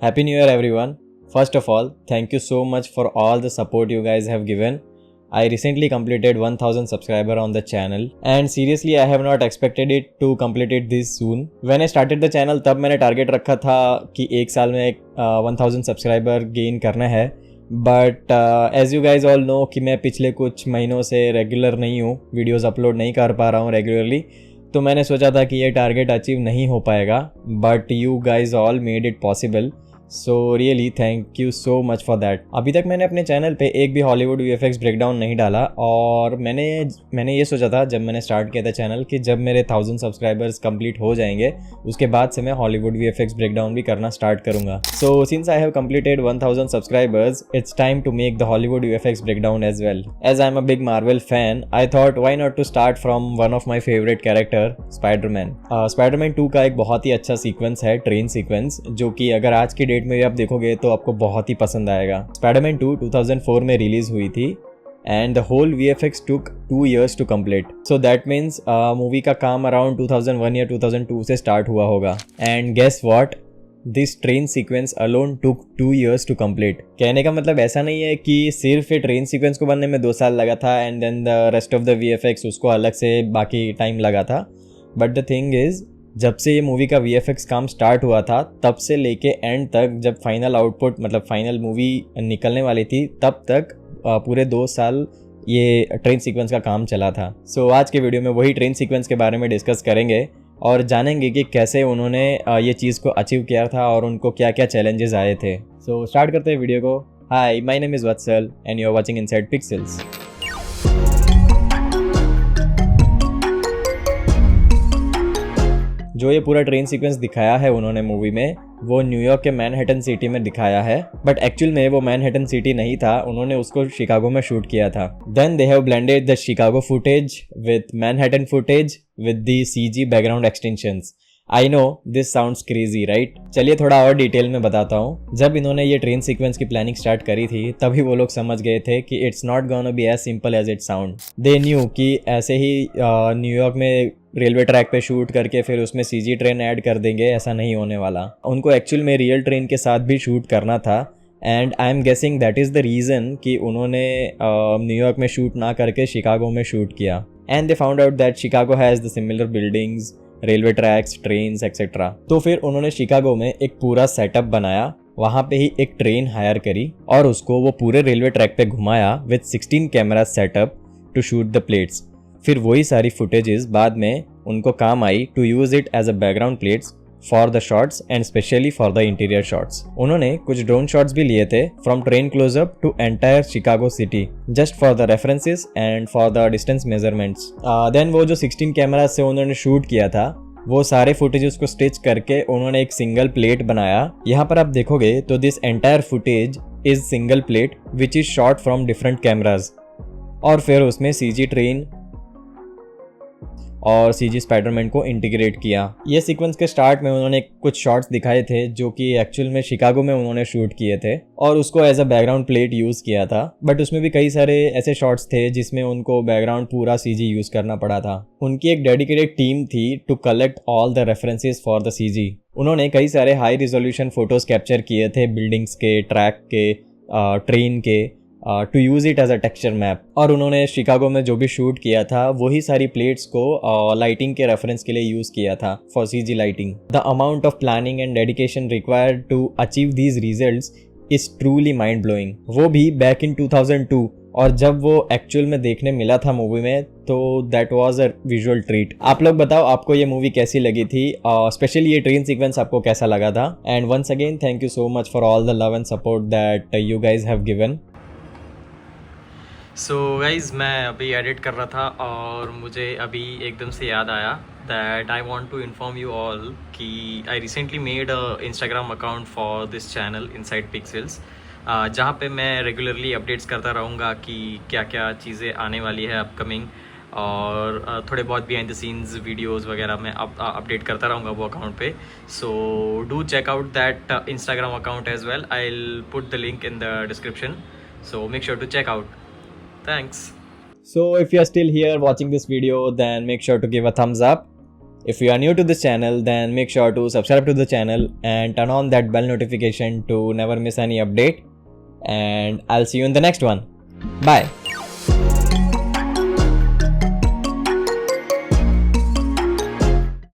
Happy New Year, everyone. First of all, thank you so much for all the support you guys have given. I recently completed 1000 subscriber on the channel and seriously I have not expected it to complete it this soon. When I started the channel तब मैंने target रखा था कि एक साल में 1000 subscriber gain करना है, but as you guys all know कि मैं पिछले कुछ महीनों से रेगुलर नहीं हूँ, वीडियोज़ अपलोड नहीं कर पा रहा हूँ रेगुलरली, तो मैंने सोचा था कि ये टारगेट अचीव नहीं हो पाएगा, but you guys all made it possible. So really thank you so much for that. अभी तक मैंने अपने चैनल पे एक भी हॉलीवुड वीएफएक्स ब्रेकडाउन नहीं डाला और मैंने ये सोचा था जब मैंने स्टार्ट किया था चैनल कि जब मेरे 1000 सब्सक्राइबर्स कंप्लीट हो जाएंगे उसके बाद से मैं हॉलीवुड वीएफएक्स ब्रेकडाउन भी करना स्टार्ट करूंगा. So since I have completed 1000 subscribers it's time to make the Hollywood VFX breakdown as well. As I am a big Marvel fan I thought why not to start from one of my favourite character Spider-Man. Spider-Man 2 का एक बहुत ही अच्छा sequence है, train sequence, जो कि अगर आज की डेट में भी आप देखोगे तो आपको बहुत ही पसंद आएगा. स्पाइडरमैन 2 2004 में रिलीज हुई थी and the whole VFX took 2 years to complete. So that means movie का काम अराउंड 2001 या 2002 से स्टार्ट हुआ होगा. And guess what? This train sequence alone took 2 years to complete. कहने का मतलब ऐसा नहीं है कि सिर्फ ये ट्रेन सीक्वेंस को बनने में 2 साल लगा था and then the rest of the VFX उसको अलग से बाकी टाइम लगा था. But the thing is, जब से ये मूवी का VFX काम स्टार्ट हुआ था तब से लेके एंड तक, जब फाइनल आउटपुट मतलब फाइनल मूवी निकलने वाली थी तब तक पूरे 2 साल ये ट्रेन सीक्वेंस का काम चला था. सो आज के वीडियो में वही ट्रेन सीक्वेंस के बारे में डिस्कस करेंगे और जानेंगे कि कैसे उन्होंने ये चीज़ को अचीव किया था और उनको क्या क्या चैलेंजेस आए थे. सो स्टार्ट करते हैं वीडियो को. Hi, my name is Vatsal and you are watching Inside Pixels. जो ये पूरा ट्रेन सीक्वेंस दिखाया है उन्होंने मूवी में, वो न्यूयॉर्क के मैनहट्टन सिटी में दिखाया है, बट एक्चुअल में वो मैनहट्टन सिटी नहीं था, उन्होंने उसको शिकागो में शूट किया था. Then they have blended the Chicago footage with Manhattan footage with the CG background extensions. I know this sounds crazy right. चलिए थोड़ा और डिटेल में बताता हूँ. जब इन्होंने ये ट्रेन सीक्वेंस की प्लानिंग स्टार्ट करी थी तभी वो लोग समझ गए थे कि it's not gonna be as simple as it sound. They knew कि ऐसे ही न्यूयॉर्क में रेलवे ट्रैक पे शूट करके फिर उसमें सीजी ट्रेन ऐड कर देंगे, ऐसा नहीं होने वाला. उनको एक्चुअल में रियल ट्रेन के साथ भी शूट करना था and I am guessing that is the reason कि उन्होंने न्यूयॉर्क में शूट ना करके शिकागो में शूट किया. And they found out that Chicago has the similar buildings, railway tracks, trains etcetera. तो फिर उन्होंने शिकागो में एक पूरा सेटअप बनाया, वहाँ पे ही एक ट्रेन हायर करी और उसको वो पूरे रेलवे ट्रैक पे घुमाया with 16 camera setup to shoot the plates. फिर वही सारी फुटेजेस बाद में उनको काम आई to use it as a background plates for the shots and specially for the interior shots. उन्होंने कुछ ड्रोन शॉट्स भी लिए थे from train closeup to entire Chicago city just for the references and for the distance measurements. Then वो जो 16 camera से उन्होंने shoot किया था वो सारे फुटेजेस को स्टिच करके उन्होंने एक सिंगल प्लेट बनाया. यहाँ पर आप देखोगे तो this entire footage is single plate which is shot from different cameras और फिर उसमें सीजी ट्रेन और सीजी स्पाइडरमैन को इंटीग्रेट किया. ये सीक्वेंस के स्टार्ट में उन्होंने कुछ शॉट्स दिखाए थे जो कि एक्चुअल में शिकागो में उन्होंने शूट किए थे और उसको as a background plate use किया था, बट उसमें भी कई सारे ऐसे शॉट्स थे जिसमें उनको बैकग्राउंड पूरा सीजी यूज़ करना पड़ा था. उनकी एक डेडिकेटेड टीम थी to collect all the references for the CG. उन्होंने कई सारे हाई रिजोल्यूशन फोटोज कैप्चर किए थे बिल्डिंग्स के, ट्रैक के, ट्रेन के, to use it as a texture map. और उन्होंने शिकागो में जो भी शूट किया था वही सारी प्लेट्स को लाइटिंग के रेफरेंस के लिए यूज़ किया था for CG lighting. The amount of planning and dedication required to achieve these results is truly mind blowing. वो भी बैक इन 2002. और जब वो एक्चुअल में देखने मिला था मूवी में तो that was a visual treat. आप लोग बताओ आपको ये मूवी कैसी लगी थी, स्पेशली ये ट्रेन सीक्वेंस आपको कैसा लगा था. And once again thank you so much for all the love and support that you guys have given. So guys मैं अभी एडिट कर रहा था और मुझे अभी एकदम से याद आया that I want to inform you all कि I recently made a Instagram account for this channel Inside Pixels, जहाँ पे मैं रेगुलरली अपडेट्स करता रहूँगा कि क्या क्या चीज़ें आने वाली है अपकमिंग और थोड़े बहुत बिहाइंड द सीन्स वीडियोज़ वगैरह मैं अपडेट करता रहूँगा वो अकाउंट पे. So do check out that Instagram account as well. I will put the link in the description, so make sure to check out. Thanks. So if you are still here watching this video, then make sure to give a thumbs up. If you are new to this channel, then make sure to subscribe to the channel and turn on that bell notification to never miss any update. And I'll see you in the next one. Bye.